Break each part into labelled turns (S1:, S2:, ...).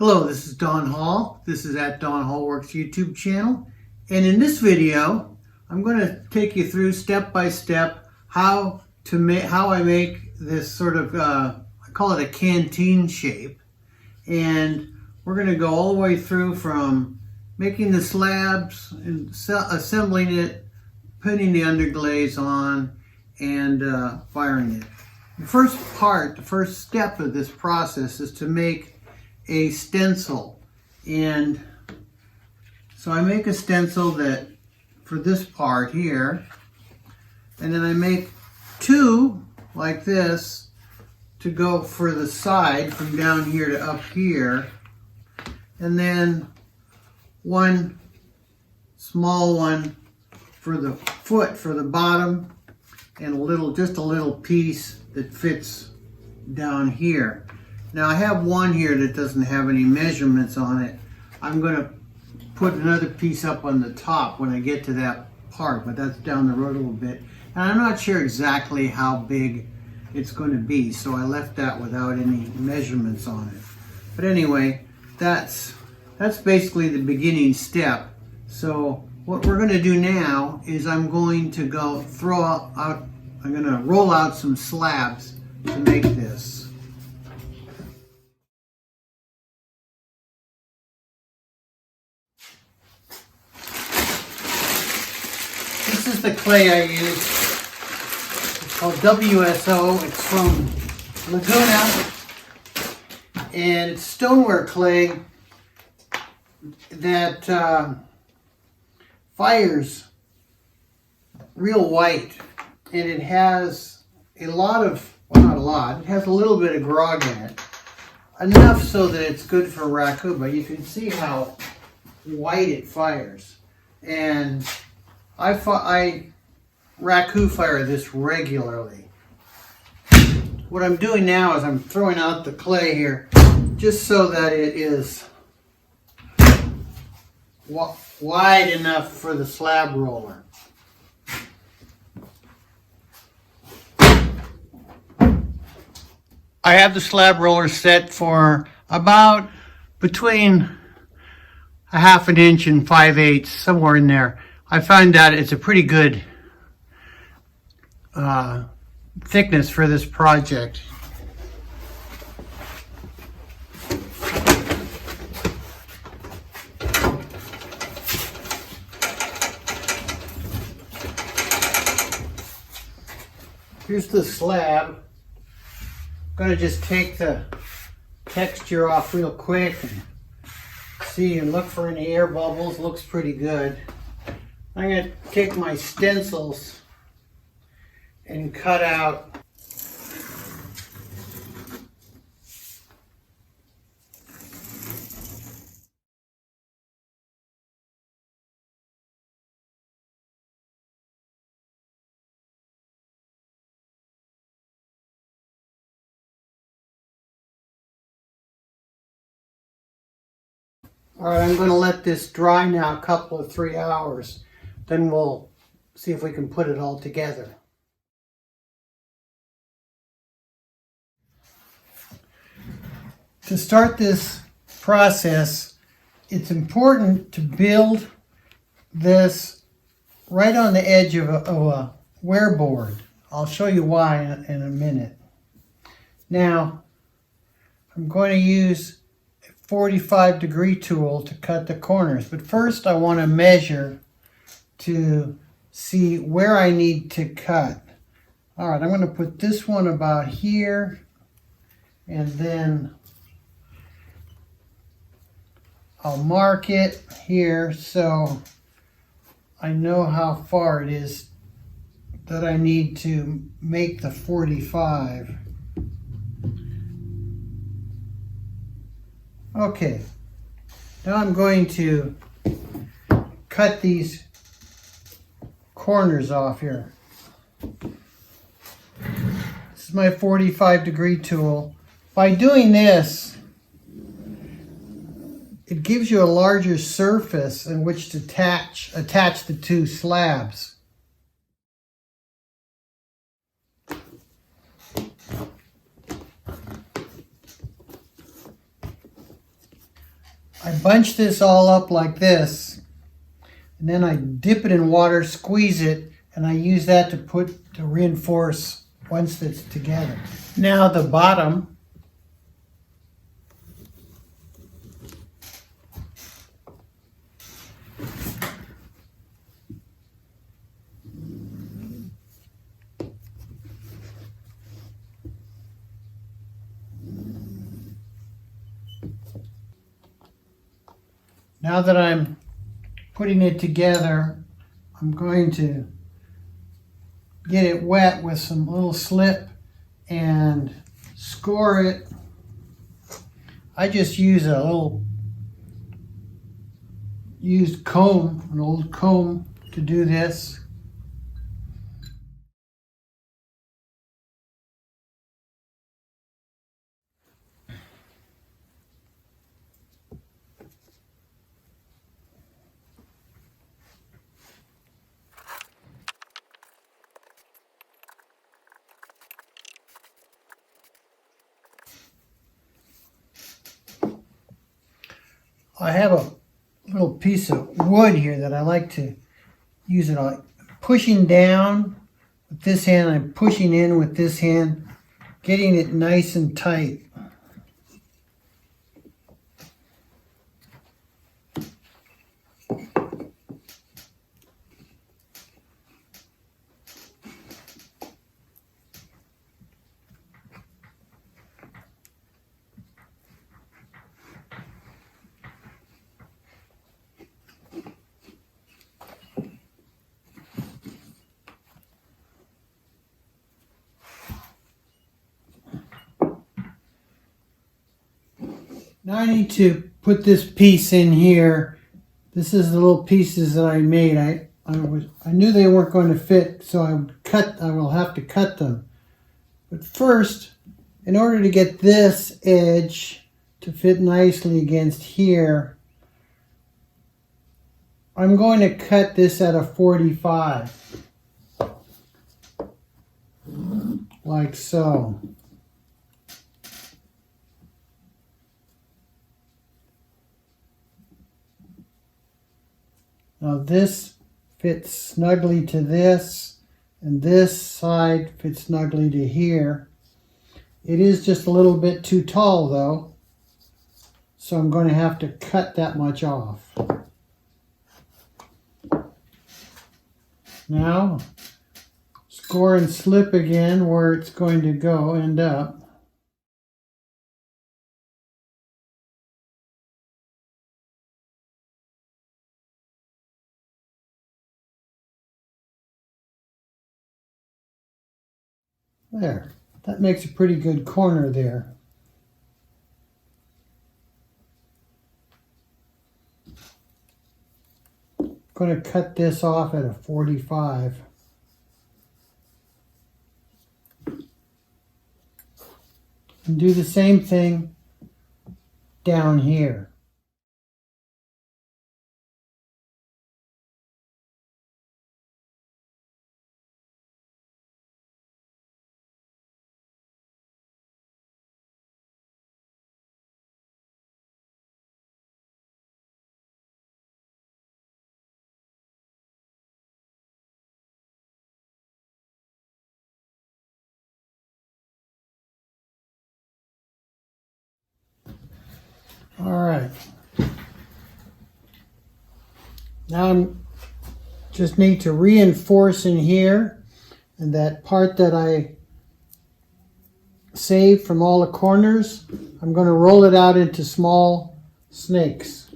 S1: Hello, this is Don Hall. This is at Don Hall Works YouTube channel. And in this video, I'm going to take you through step by step how I make this sort of, I call it a canteen shape. And we're going to go all the way through from making the slabs and assembling it, putting the underglaze on, and firing it. The first step of this process is to make a stencil. And so I make a stencil that for this part here, and then I make two like this to go for the side from down here to up here, and then one small one for the foot for the bottom, and just a little piece that fits down here. Now I have one here that doesn't have any measurements on it. I'm going to put another piece up on the top when I get to that part, but that's down the road a little bit. And I'm not sure exactly how big it's going to be, so I left that without any measurements on it. But anyway, that's basically the beginning step. So what we're going to do now is I'm going to roll out some slabs to make this. This is the clay I use. It's called WSO. It's from Laguna, and it's stoneware clay that fires real white, and it has a lot of, well, not a lot, it has a little bit of grog in it. Enough so that it's good for raku, but you can see how white it fires. And I raku fire this regularly. What I'm doing now is I'm throwing out the clay here just so that it is wide enough for the slab roller. I have the slab roller set for about between a 1/2 inch and 5/8, somewhere in there. I find that it's a pretty good thickness for this project. Here's the slab. I'm going to just take the texture off real quick and see and look for any air bubbles. Looks pretty good. I'm going to take my stencils and cut out Alright, I'm going to let this dry now a couple of 3 hours. Then we'll see if we can put it all together. To start this process, it's important to build this right on the edge of a wear board. I'll show you why in a minute. Now, I'm going to use 45-degree tool to cut the corners, but first I want to measure to see where I need to cut. Alright, I'm going to put this one about here, and then I'll mark it here so I know how far it is that I need to make the 45. Okay, now I'm going to cut these corners off here. This is my 45-degree tool. By doing this, it gives you a larger surface in which to attach the two slabs. I bunch this all up like this, and then I dip it in water, squeeze it, and I use that to reinforce once it's together. Now the bottom. Now that I'm putting it together, I'm going to get it wet with some little slip and score it. I just use a little used comb, an old comb, to do this. I have a little piece of wood here that I like to use it on. Pushing down with this hand, I'm pushing in with this hand, getting it nice and tight. Now I need to put this piece in here. This is the little pieces that I made. I knew they weren't going to fit, so I will have to cut them. But first, in order to get this edge to fit nicely against here, I'm going to cut this at a 45. Like so. Now this fits snugly to this, and this side fits snugly to here. It is just a little bit too tall though, so I'm going to have to cut that much off. Now, score and slip again where it's going to go, end up. There, that makes a pretty good corner there. I'm going to cut this off at a 45. And do the same thing down here. All right. Now I'm just need to reinforce in here, and that part that I saved from all the corners, I'm going to roll it out into small snakes.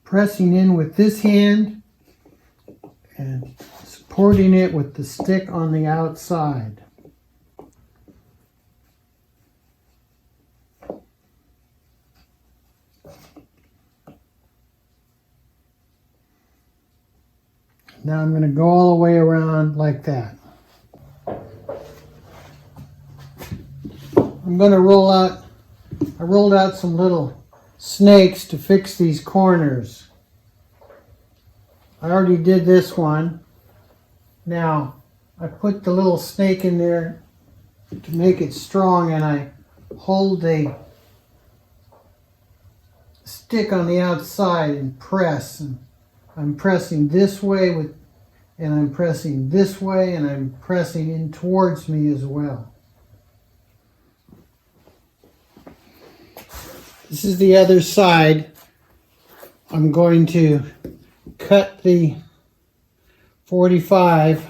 S1: pressing in with this hand and supporting it with the stick on the outside. Now I'm going to go all the way around like that. I'm going to roll out, I rolled out some little snakes to fix these corners. I already did this one. Now I put the little snake in there to make it strong, and I hold the stick on the outside and press. And I'm pressing this way and I'm pressing this way, and I'm pressing in towards me as well. This is the other side. I'm going to cut the 45.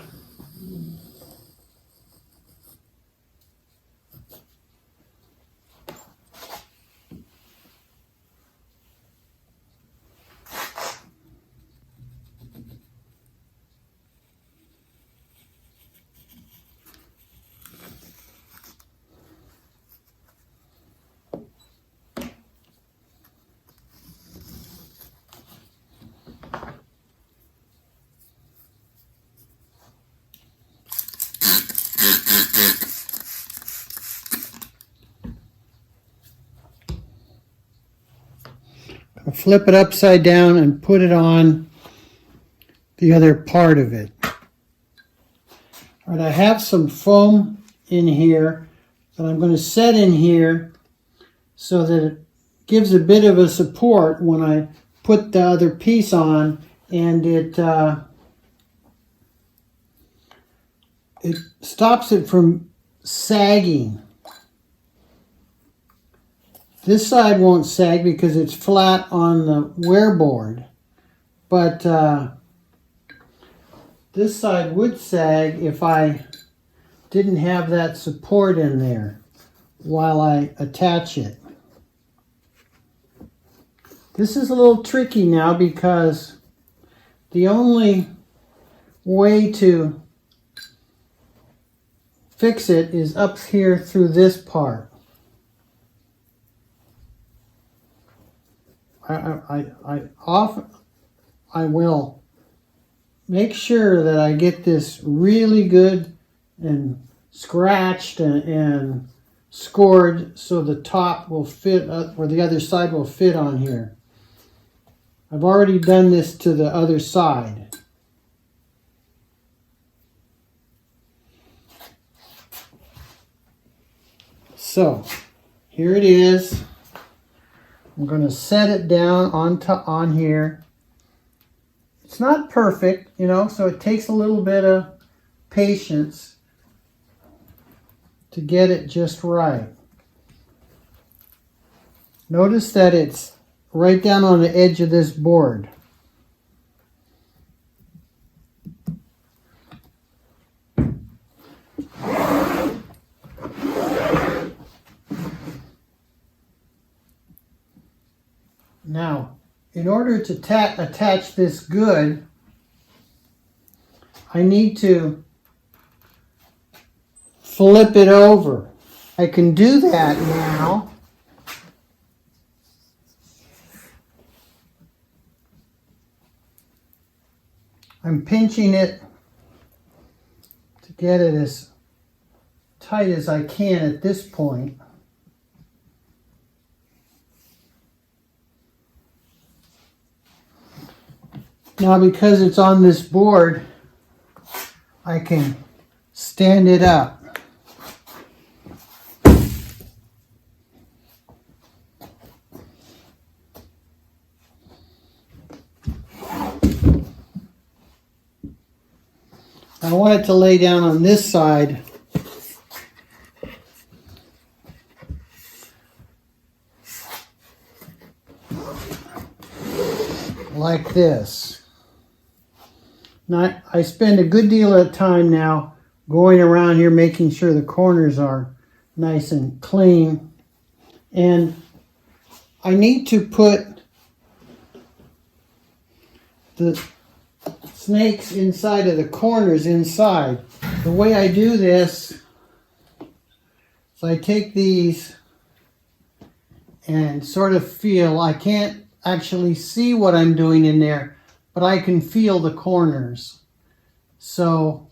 S1: Flip it upside down and put it on the other part of it. All right, I have some foam in here that I'm going to set in here so that it gives a bit of a support when I put the other piece on, and it stops it from sagging. This side won't sag because it's flat on the wear board, but this side would sag if I didn't have that support in there while I attach it. This is a little tricky now because the only way to fix it is up here through this part. I will make sure that I get this really good and scratched and scored so the top will fit up, or the other side will fit on here. I've already done this to the other side. So here it is. I'm going to set it down on here. It's not perfect, you know, so it takes a little bit of patience to get it just right. Notice that it's right down on the edge of this board. Now, in order to attach this good, I need to flip it over. I can do that now. I'm pinching it to get it as tight as I can at this point. Now, because it's on this board, I can stand it up. I want it to lay down on this side. Like this. Now, I spend a good deal of time now going around here making sure the corners are nice and clean. And I need to put the snakes inside of the corners inside. The way I do this is I take these and sort of feel, I can't actually see what I'm doing in there, but I can feel the corners. So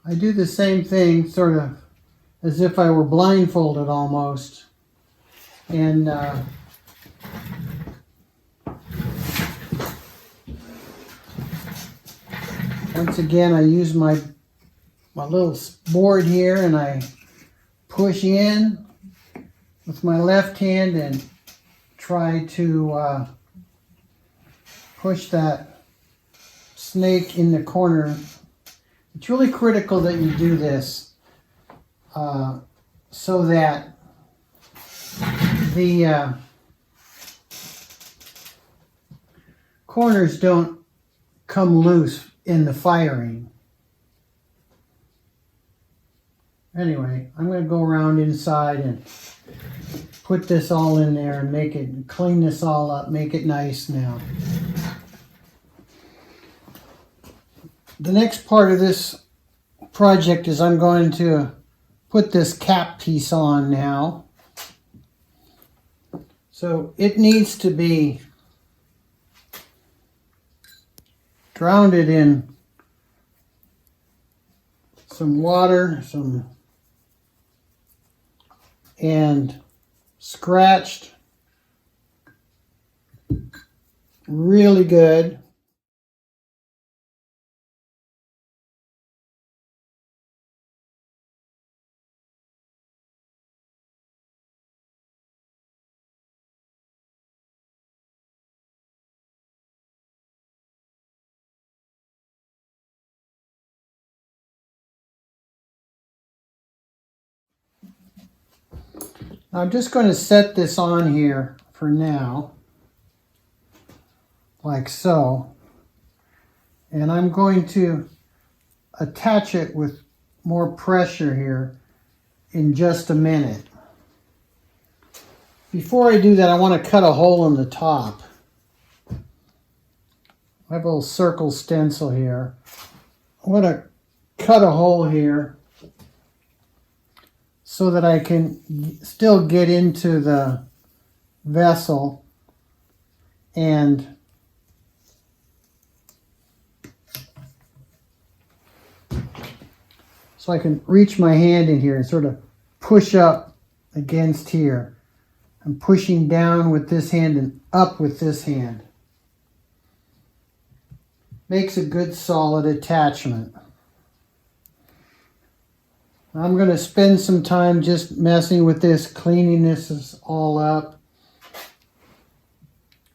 S1: I do the same thing sort of as if I were blindfolded almost. And once again, I use my little board here and I push in with my left hand and try to push that snake in the corner. It's really critical that you do this so that the corners don't come loose in the firing. Anyway, I'm going to go around inside and put this all in there and make it, clean this all up, make it nice now. The next part of this project is I'm going to put this cap piece on now. So it needs to be drowned in some water, and scratched really good. I'm just going to set this on here for now, like so, and I'm going to attach it with more pressure here in just a minute. Before I do that, I want to cut a hole in the top. I have a little circle stencil here. I'm going to cut a hole here so that I can still get into the vessel and so I can reach my hand in here and sort of push up against here. I'm pushing down with this hand and up with this hand. Makes a good solid attachment. I'm going to spend some time just messing with this, cleaning this all up.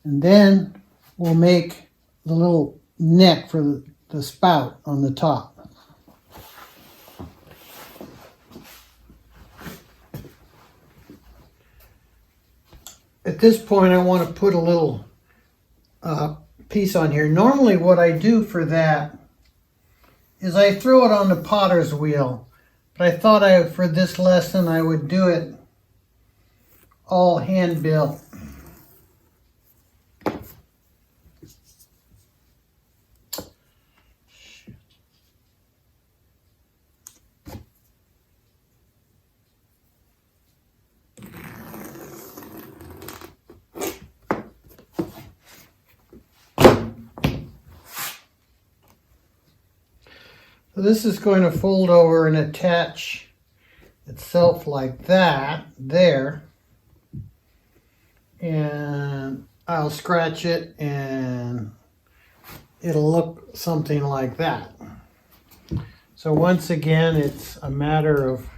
S1: And then we'll make the little neck for the spout on the top. At this point, I want to put a little piece on here. Normally what I do for that is I throw it on the potter's wheel. But I thought for this lesson I would do it all hand built. So this is going to fold over and attach itself like that, there. And I'll scratch it and it'll look something like that. So once again, it's a matter of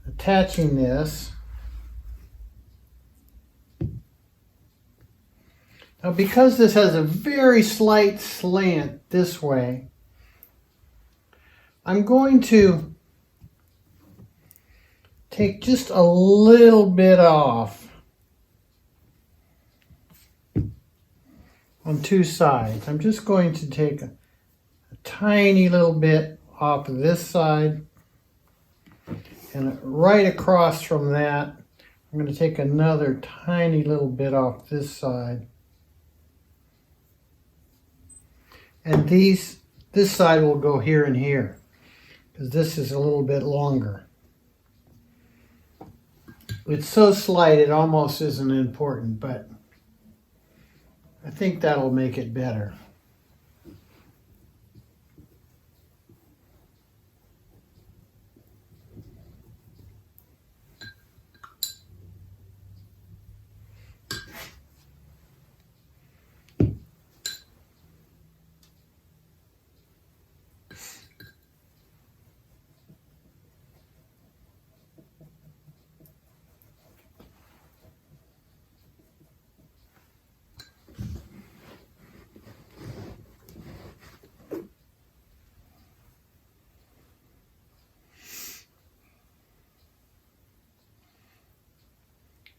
S1: attaching this. Now, because this has a very slight slant this way, I'm going to take just a little bit off on two sides. I'm just going to take a tiny little bit off of this side and right across from that, I'm going to take another tiny little bit off this side. And this side will go here and here, because this is a little bit longer. It's so slight it almost isn't important, but I think that'll make it better.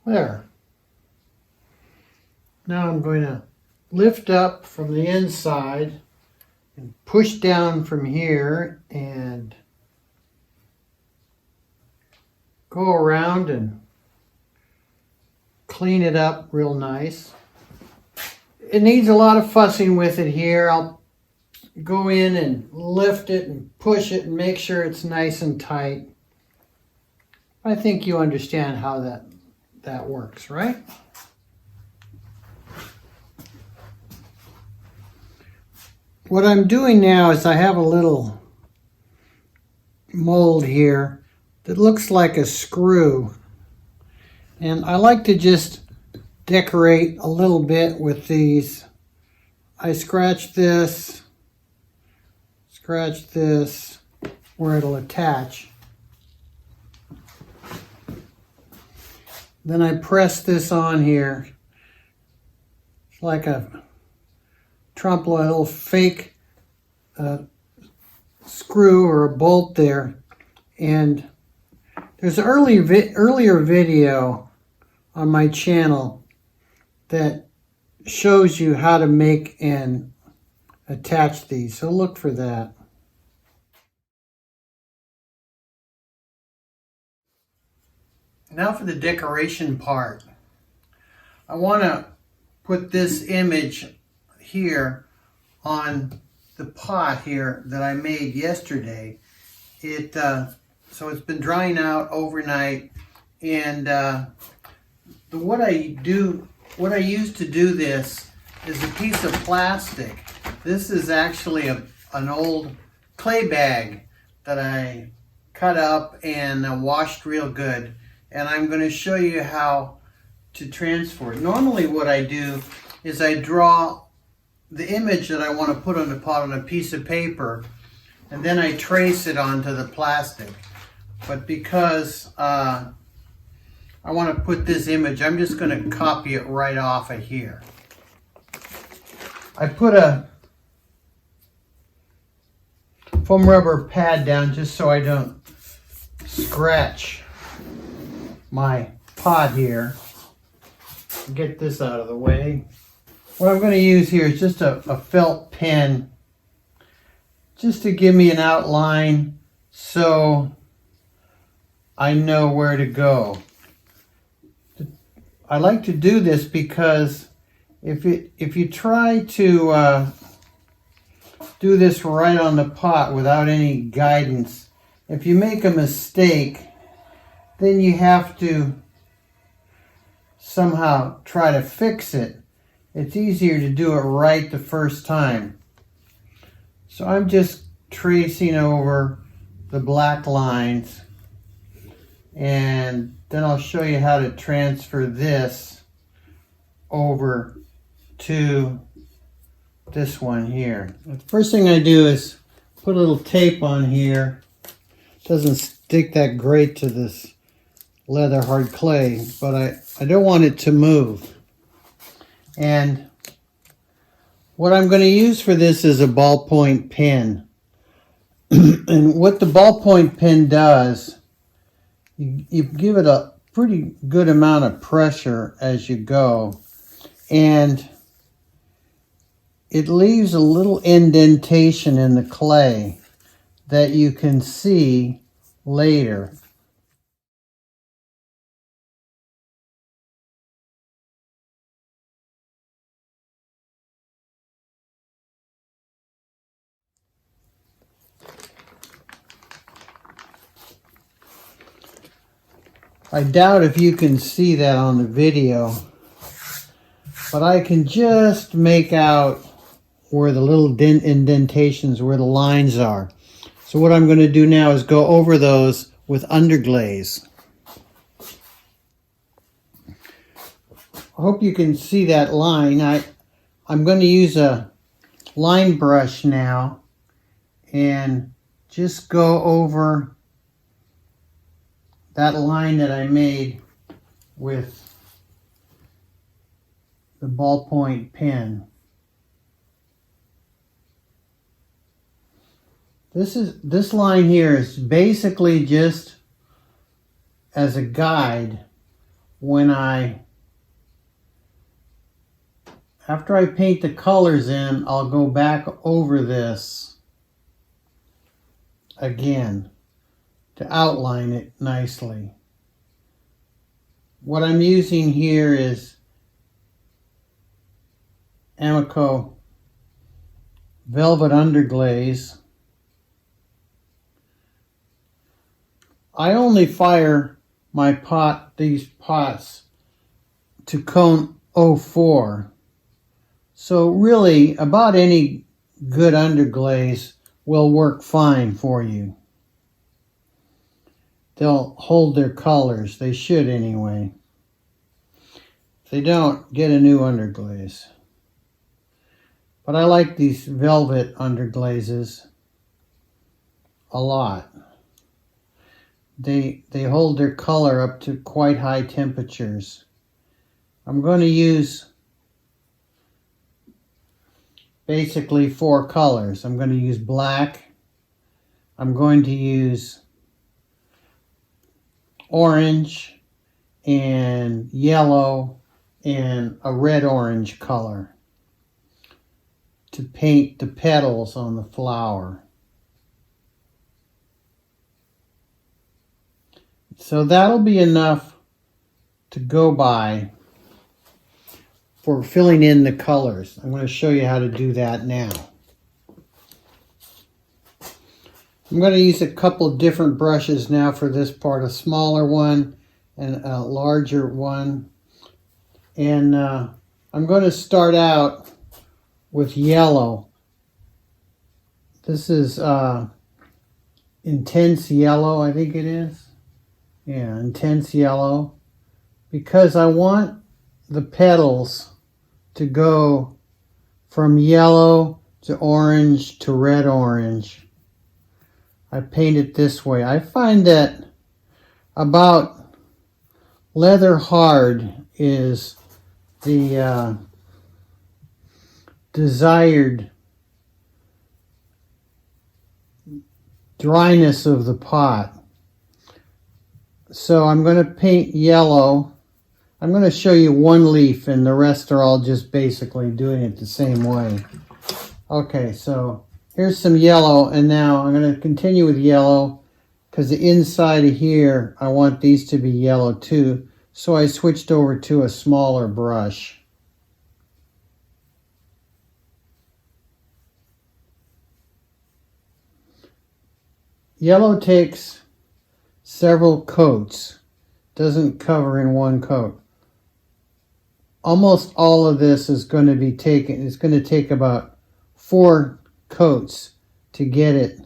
S1: There. Now I'm going to lift up from the inside and push down from here and go around and clean it up real nice. It needs a lot of fussing with it here. I'll go in and lift it and push it and make sure it's nice and tight. I think you understand how that works, right? What I'm doing now is I have a little mold here that looks like a screw, and I like to just decorate a little bit with these. I scratch this where it'll attach. Then I press this on here. It's like a trompe-l'oeil, a little fake screw or a bolt there. And there's an earlier video on my channel that shows you how to make and attach these. So look for that. Now for the decoration part. I want to put this image here on the pot here that I made yesterday. So it's been drying out overnight, and what I use to do this is a piece of plastic. This is actually an old clay bag that I cut up and washed real good. And I'm going to show you how to transfer it. Normally what I do is I draw the image that I want to put on the pot on a piece of paper, and then I trace it onto the plastic. But because I want to put this image, I'm just going to copy it right off of here. I put a foam rubber pad down just so I don't scratch my pot here. Get this out of the way. What I'm going to use here is just a felt pen, just to give me an outline so I know where to go. I like to do this because if you try to do this right on the pot without any guidance, if you make a mistake, then you have to somehow try to fix it. It's easier to do it right the first time. So I'm just tracing over the black lines, and then I'll show you how to transfer this over to this one here. The first thing I do is put a little tape on here. It doesn't stick that great to this leather hard clay, but I don't want it to move. And what I'm going to use for this is a ballpoint pen. And what the ballpoint pen does, you give it a pretty good amount of pressure as you go, and it leaves a little indentation in the clay that you can see later. I doubt if you can see that on the video, but I can just make out where the little indentations, where the lines are. So what I'm going to do now is go over those with underglaze. I hope you can see that line. I'm going to use a line brush now and just go over that line that I made with the ballpoint pen. This line here is basically just as a guide when after I paint the colors in, I'll go back over this again to outline it nicely. What I'm using here is Amico Velvet Underglaze. I only fire these pots to cone 04. So really, about any good underglaze will work fine for you. They'll hold their colors. They should anyway. If they don't, get a new underglaze. But I like these velvet underglazes a lot. They hold their color up to quite high temperatures. I'm going to use basically 4 colors. I'm going to use black. I'm going to use orange and yellow and a red-orange color to paint the petals on the flower. So that'll be enough to go by for filling in the colors. I'm going to show you how to do that now. I'm going to use a couple different brushes now for this part, a smaller one and a larger one. And I'm going to start out with yellow. This is intense yellow, I think it is. Yeah, intense yellow. Because I want the petals to go from yellow to orange to red-orange. I paint it this way. I find that about leather hard is the desired dryness of the pot. So I'm going to paint yellow. I'm going to show you one leaf and the rest are all just basically doing it the same way. Okay, so here's some yellow, and now I'm going to continue with yellow because the inside of here, I want these to be yellow too. So I switched over to a smaller brush. Yellow takes several coats, doesn't cover in one coat. Almost all of this is going to be taken, it's going to take about 4 coats to get it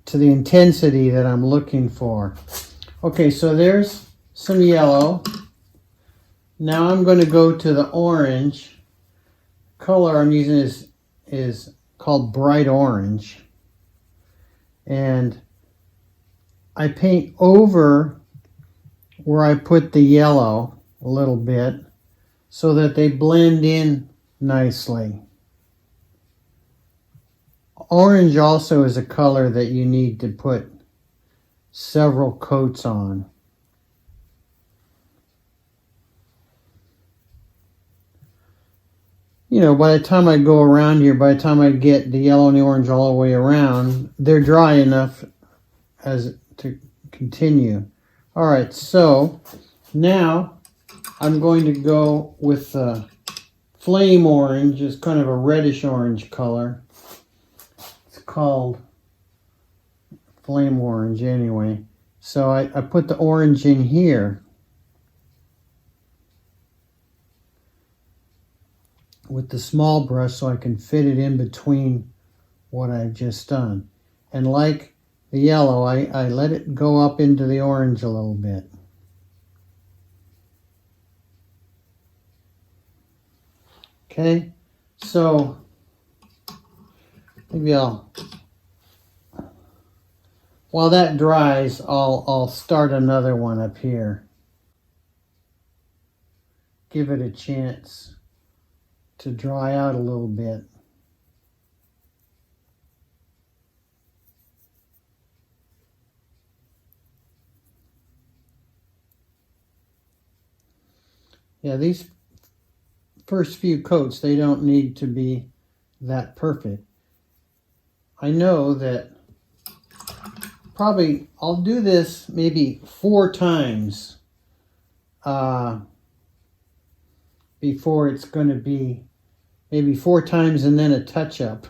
S1: to the intensity that I'm looking for. Okay, so there's some yellow. Now I'm going to go to the orange. Color I'm using is called bright orange. And I paint over where I put the yellow a little bit so that they blend in nicely. Orange also is a color that you need to put several coats on. You know, by the time I go around here, by the time I get the yellow and the orange all the way around, they're dry enough as to continue. All right, so now I'm going to go with flame orange. It's kind of a reddish orange color. It's called flame orange anyway. So I put the orange in here with the small brush so I can fit it in between what I've just done. And like the yellow, I let it go up into the orange a little bit. Okay, so maybe while that dries, I'll start another one up here. Give it a chance to dry out a little bit. Yeah, these first few coats, they don't need to be that perfect. I know that probably I'll do this maybe 4 times before it's going to be, maybe 4 times and then a touch-up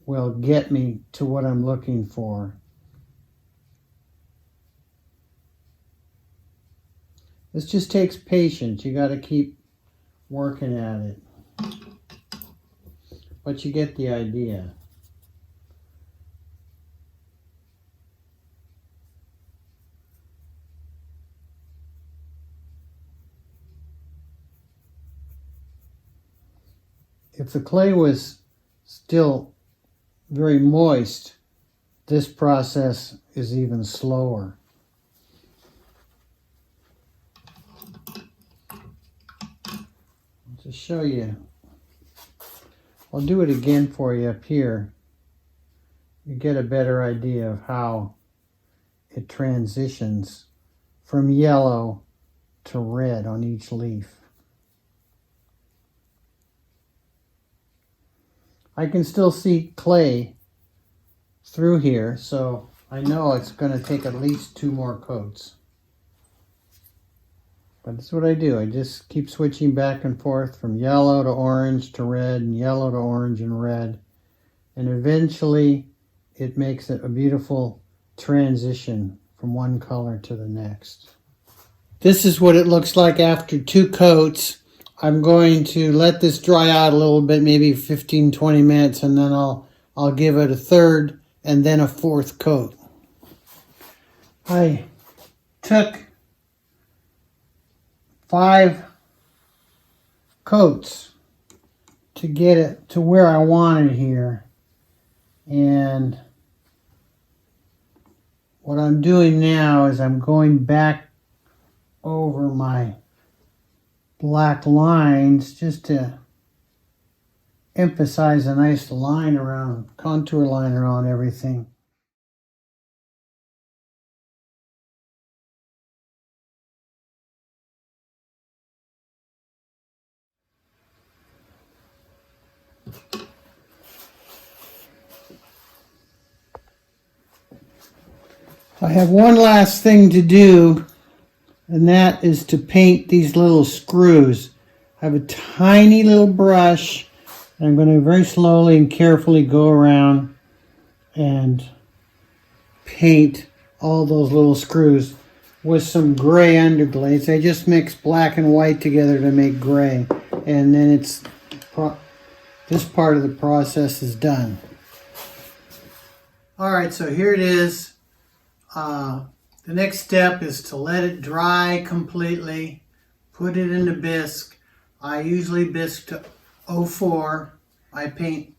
S1: will get me to what I'm looking for. This just takes patience. You got to keep working at it. But you get the idea. If the clay was still very moist, this process is even slower. To show you, I'll do it again for you up here. You get a better idea of how it transitions from yellow to red on each leaf. I can still see clay through here, so I know it's going to take at least 2 more coats. But that's what I do. I just keep switching back and forth from yellow to orange to red and yellow to orange and red. And eventually it makes it a beautiful transition from one color to the next. This is what it looks like after 2 coats. I'm going to let this dry out a little bit, maybe 15-20 minutes, and then I'll give it a 3rd and then a 4th coat. I took 5 coats to get it to where I wanted here. And what I'm doing now is I'm going back over my black lines just to emphasize a nice line around, contour line around everything. I have one last thing to do, and that is to paint these little screws. I have a tiny little brush, and I'm going to very slowly and carefully go around and paint all those little screws with some gray underglaze. I just mix black and white together to make gray, and then this part of the process is done. Alright, so here it is. The next step is to let it dry completely, put it in the bisque. I usually bisque to 04. I paint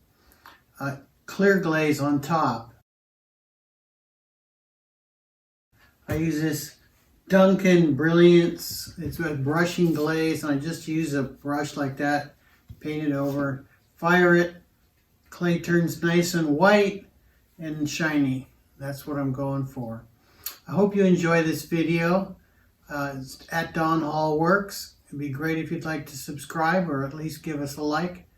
S1: clear glaze on top. I use this Duncan Brilliance. It's a brushing glaze, and I just use a brush like that, paint it over, fire it. Clay turns nice and white and shiny. That's what I'm going for. I hope you enjoy this video. It's at Don Hall Works. It'd be great if you'd like to subscribe or at least give us a like.